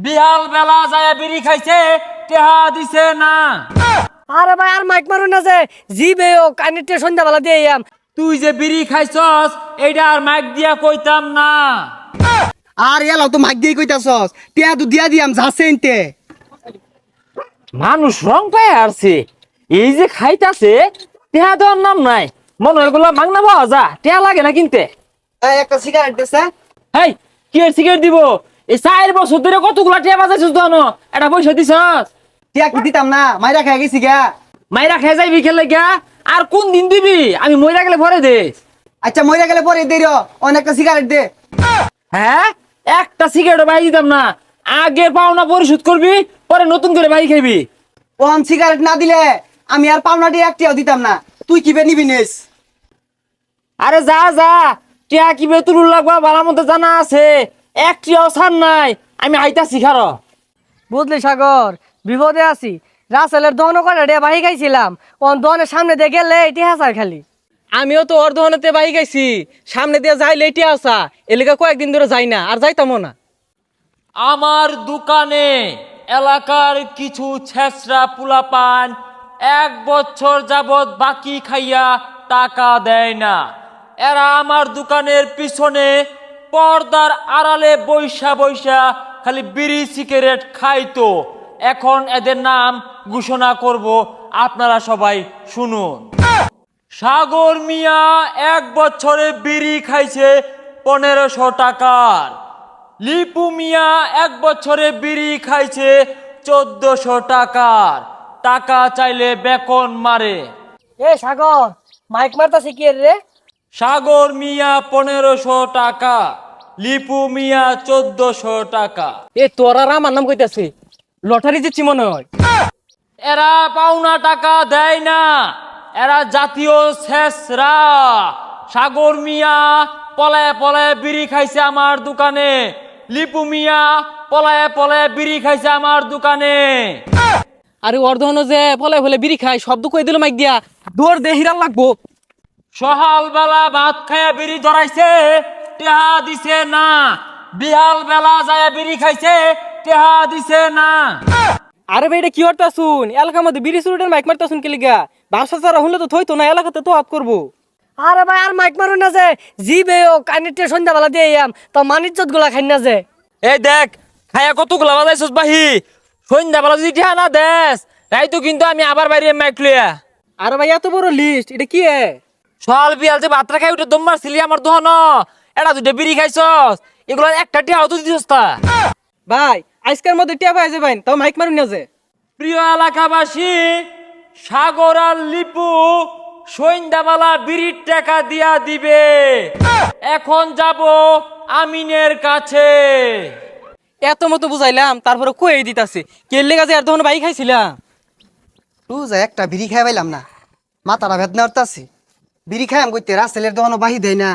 বিহাল বেলা যায় বিড়ি খাইছে, টেহা দিছে না। আরে ভাই আর মাইক মারুন না যে জিবে ও কানেক্টে সন্ধ্যাবেলা দিয়ে আম। তুই যে বিড়ি খাইছস এইটা আর মাইক দিয়া কইতাম না। আর এলাও তো মাইক দিয়ে কইতাছস, টিয়া তো দিয়া দিয়াম যাচ্ছে এনতে। মানুষ রং পায় আসছে, এই যে খাইতাছে টেহা দেওয়ার নাম নাই। মনে হয় এগুলা মাগনা পাওয়া যা, টেহা লাগে না কিনতে। একটা সিগারেট দেছে। হেই, কি এর সিগারেট দিব? এই 4 বছর ধরে কতগুলা টেহা বাজাইছিস তো, এটা পয়সা দিছস? টিয়া কি দিতাম না, মাইরা খাই গেছি গা। মাইরা খেয়ে যাইবি খেলে গা, আর কোন দিন দিবি? আমি মইরা গেলে ভরে দিস। আচ্ছা মইরা গেলে পরে দে রে, অনেকটা সিগারেট দে। হ্যাঁ, একটা সিগারেট বাই দিতাম না। আগে পাওনা পরিশোধ করবি, পরে নতুন করে বাই খাবি। ওন সিগারেট না দিলে আমি আর পাওনা দিয়ে একটিও দিতাম না। তুই কি বে নিবি নিস? আরে যা যা, টিয়া কি বেতুল লাগবা ভালো মতো জানা আছে। একটিও ছাড় নাই, আমি আইতাছি খারো। বুঝলি সাগর, বিপদে আছি। রাসেলের দহন করে রে বাহি গাইছিলাম, ওন দহনের সামনে দিয়ে গেলে এটি হাসার খালি। আমিও তো ওর দহনেতে বাই গাইছি, সামনে দিয়ে যাই লেটে আসা, এলাকা কয়েকদিন ধরে যাই না, আর যাইতামও না। আমার দোকানে এলাকার কিছু ছেঁচড়া পুলাপান 1 বছর যাবৎ বাকি খাইয়া টাকা দেয় না। এরা আমার দোকানের পিছনে পর্দার আড়ালে বৈশা বৈশা খালি বিড়ি সিগারেট খাইতো। এখন এদের নাম ঘোষণা করব, আপনারা সবাই শুনুন। সাগর মিয়া 1 বছরে বিড়ি খাইছে 1500 টাকার। লিপু মিয়া 1 বছরে বিড়ি খাইছে 1400 টাকার। টাকা চাইলে বেকন মারে। এ সাগর, মাইক মারতাছি কি রে? সাগর মিয়া 1500 টাকা, লিপু মিয়া 1400 টাকা। এ তোর আর আমার নাম কইতাছে, লটারি জিতছি মনে হয়। এরা পাওনা টাকা দেয় না, এরা জাতীয় শেষরা। সাগর মিয়া পলায় পলায় বিড়ি খাইছে আমার দোকানে, লিপু মিয়া পলায় পলায় বিড়ি খাইছে আমার দোকানে। আরে ওর দহনে যে ফলে ফলে বিড়ি খাই, শব্দ কই দিল মাইক দিয়া, দৌড় দে হিরাল লাগবো। সকাল বেলা ভাত খায়া বিড়ি ধরাইছে, টেহা দিছে না। বিহাল বেলা যায় বিড়ি খাইছে, টেহা দিছে না। আরে ভাই এটা কি হরতা শুন, এলাকার মধ্যে বিড়ি সুরুটের মাইক মারতা শুন কে লিগা? ব্যবসা ছাড়া হলে তো থইতো না, এলাকাতে তো হাত করবো। আরে ভাই আর মাইক মারুন না যে জিবে ও কানেক্টে সন্ধ্যাবেলা দিয়ে আম, তো মানিজ্জত গুলা খাই না যে। এই দেখ, খায়া কতগুলা বাজাইছস বাহি। সন্ধ্যা বেলা যদি টেহা না দেস, রাইতো কিন্তু আমি আবার বাইরে মাইক লইয়া। আরে ভাই এত বড় লিস্ট, এটা কি এ? সকাল বিয়াল যে ভাতটা খাই উঠে দম মারছিলি আমার দহন, এটা দুটো বিড়ি খাইছস, এগুলো একটা টেহাও তো দিছস তা। ভাই আজকের মধ্যে টিয়া পাই যাবেন, তাও মাইক মারুন না যে। প্রিয় এলাকাবাসী, সাগর আর লিপু সন্ধ্যাবেলা বিড়ির টাকা দিয়া দিবে। এখন যাব আমিনের কাছে। এত মতো বুঝাইলাম, তারপরে কই দিতাছে কে লেগা যে আর তখন বাইক খাইছিলাম। তুই যা একটা বিড়ি খাই পাইলাম না, মাথাটা বেদনা উঠতাছে। বিড়ি খাইম কইতে রাসেলের দহনো বাহি দেয় না,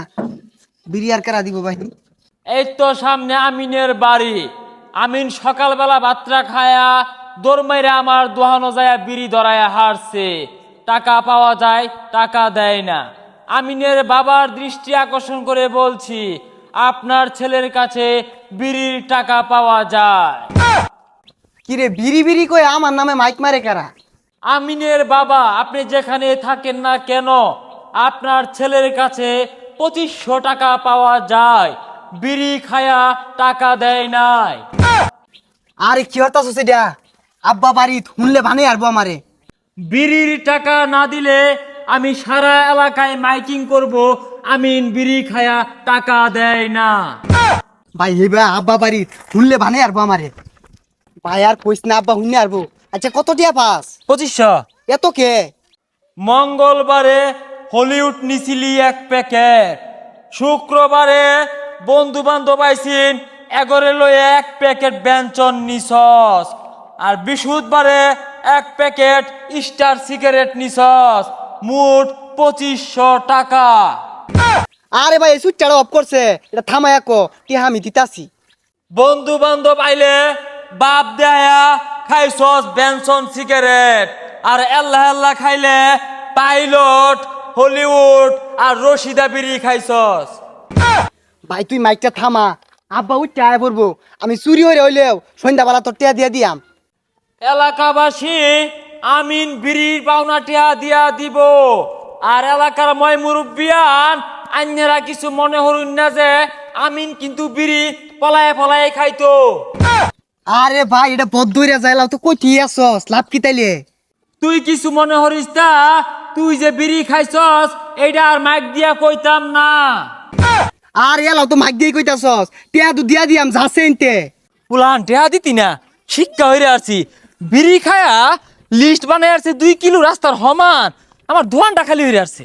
বিড়ি আর কেরা দিব বাহি? এই তো সামনে আমিনের বাড়ি। আমিন সকালবেলা ভাতটা খায়া দৌড় মাইরা আমার দোহানো যায় বিড়ি ধরায়া হারছে। টাকা পাওয়া যায়, টাকা দেয় না। আমিনের বাবার দৃষ্টি আকর্ষণ করে বলছি, আপনার ছেলের কাছে বিড়ির টাকা পাওয়া যায়। কিরে বিড়ি বিড়ি কই আমার নামে মাইক মারে কারা? আমিনের বাবা, আপনি যেখানে থাকেন না কেন, আপনার ছেলের কাছে 2500 টাকা পাওয়া যায়। বিড়ি খায়া টাকা দেয় নাই। আরে কি হতাছ সেটা? আব্বা বাড়ি শুনলে ভানে আরবো আমারে। বিড়ির টাকা না দিলে আমি সারা এলাকায় মাইকিং করব, আমিন বিড়ি খায়া টাকা দেয় না। ভাই হেবা আব্বা বাড়ি শুনলে ভানে আরবো আমারে। ভাই আর কইস না, আব্বা শুনে আরবো। আচ্ছা কত টিয়া পাস? 2500। এত কে? মঙ্গলবারে হলিউড নিছিলি 1 প্যাকেট, শুক্রবারে বন্ধু বান্ধব আইসিন এগরে লয়ে 1 প্যাকেট ব্যঞ্জন নিছস, আর বৃহস্পতিবারে 1 প্যাকেট স্টার সিগারেট নিছস। মোট 2500 টাকা। আরে ভাই সুইচটা অফ করছে, এটা থামায়া কো টিয়া আমি দিতাছি। বন্ধু বান্ধব আইলে বাপ দেয়া খাইছস বেনসন সিগারেট, আর আল্লাহ আল্লাহ খাইলে পাইলট, হলিউড আর রশিদা বিড়ি খাইছস। ভাই তুই মাইকটা থামা, আব্বা উঠতে আয় পড়বো আমি চুরি হয়ে হইলেও সন্ধ্যাবেলা তোর টিয়া দিয়া দিয়াম। এলাকাবাসী আমিন বিড়ির পাওনা টিয়া দিয়া দিব। আর এলাকার ময় মুরব্বিয়ান আন্যেরা কিছু মনে হরুন না যে আমিন কিন্তু বিড়ি পলায়ে পলায়ে খাইতো। আরে ভাই এটা বদ্ধইরা যাইলাও তো কই ঠিক আছস লাভ কি তাইলে? তুই কিছু মনে হরিস তা, তুই যে বিড়ি খাইছস এইটা আর মাইক দিয়া কইতাম না। আর এলাও তো মাইক দিয়ে কইতাছস টিয়া তো দিয়া দিয়াম যাচ্ছে এনতে। পুলান টেহা দিতি না, শিক্ষা হইরে আসছি। বিড়ি খায়া লিস্ট বানাই আসছে 2 কিলো রাস্তার সমান, আমার দোয়ানটা খালি হইরে আসছে।